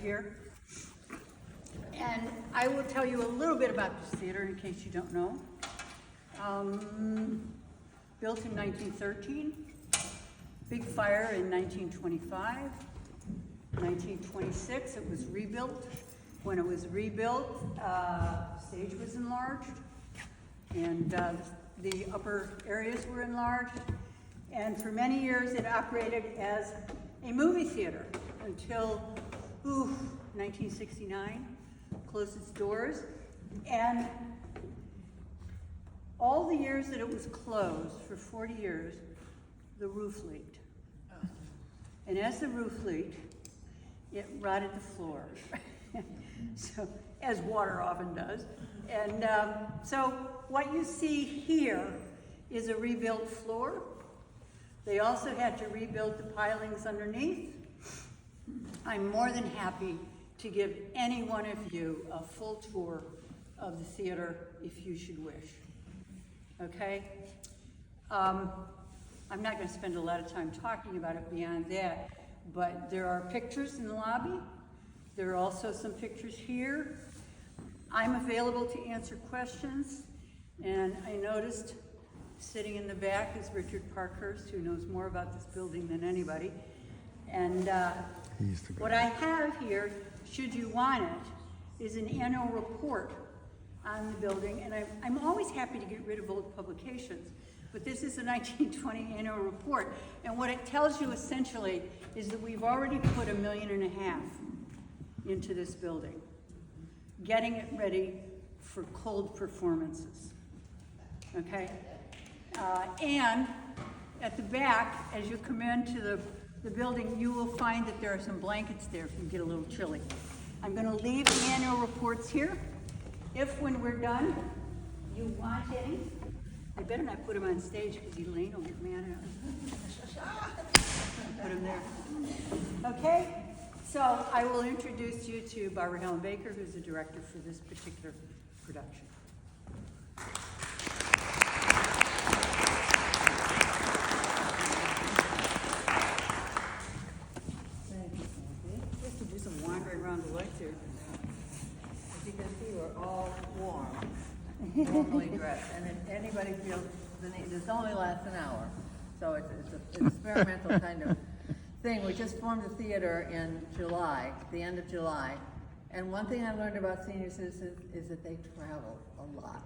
here. And I will tell you a little bit about this theater in case you don't know. Built in 1913, big fire in 1925. 1926, it was rebuilt. When it was rebuilt, the stage was enlarged, and the upper areas were enlarged. And for many years, it operated as a movie theater until 1969, closed its doors. And all the years that it was closed, for 40 years, the roof leaked. And as the roof leaked, it rotted the floor, so as water often does. And so what you see here is a rebuilt floor. They also had to rebuild the pilings underneath. I'm more than happy to give any one of you a full tour of the theater if you should wish. Okay? I'm not going to spend a lot of time talking about it beyond that, but there are pictures in the lobby. There are also some pictures here. I'm available to answer questions, and I noticed sitting in the back is Richard Parkhurst, who knows more about this building than anybody. And what I have here, should you want it, is an annual report on the building, and I'm always happy to get rid of old publications, but this is a 1920 annual report, and what it tells you essentially is that we've already put $1.5 million into this building, getting it ready for cold performances, okay? And at the back, as you come into the building, you will find that there are some blankets there if you get a little chilly. I'm gonna leave the annual reports here. If when we're done, you want any, I better not put them on stage because Elaine will get mad at us. Put them there. Okay, so I will introduce you to Barbara Helen Baker, who's the director for this particular production. Just to do some wandering around the lights here. As you can see, we're all warmly dressed, and if anybody feels the need, this only lasts an hour, so it's an experimental kind of thing. We just formed the theater in July, the end of July, and one thing I learned about senior citizens is that they travel a lot,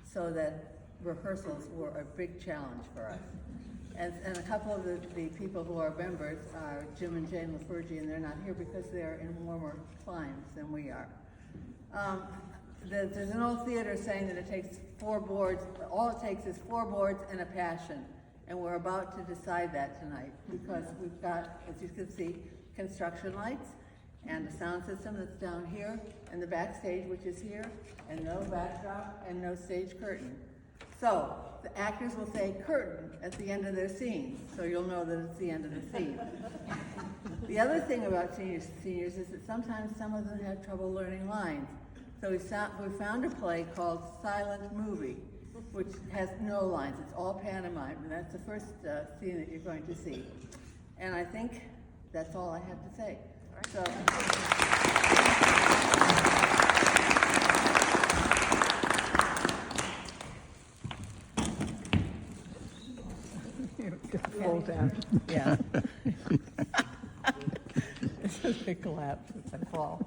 so that rehearsals were a big challenge for us. And a couple of the people who are members are Jim and Jane LaFurgy, and they're not here because they're in warmer climes than we are. There's an old theater saying that it takes 4 boards, all it takes is 4 boards and a passion. And we're about to decide that tonight because we've got, as you can see, construction lights and a sound system that's down here and the backstage, which is here, and no backdrop and no stage curtain. So the actors will say curtain at the end of their scene, so you'll know that it's the end of the scene. The other thing about seniors is that sometimes some of them have trouble learning lines. So we found a play called Silent Movie, which has no lines. It's all pantomime, and that's the first scene that you're going to see. And I think that's all I have to say. So. Fold down. Yeah. This is a big collapse and fall.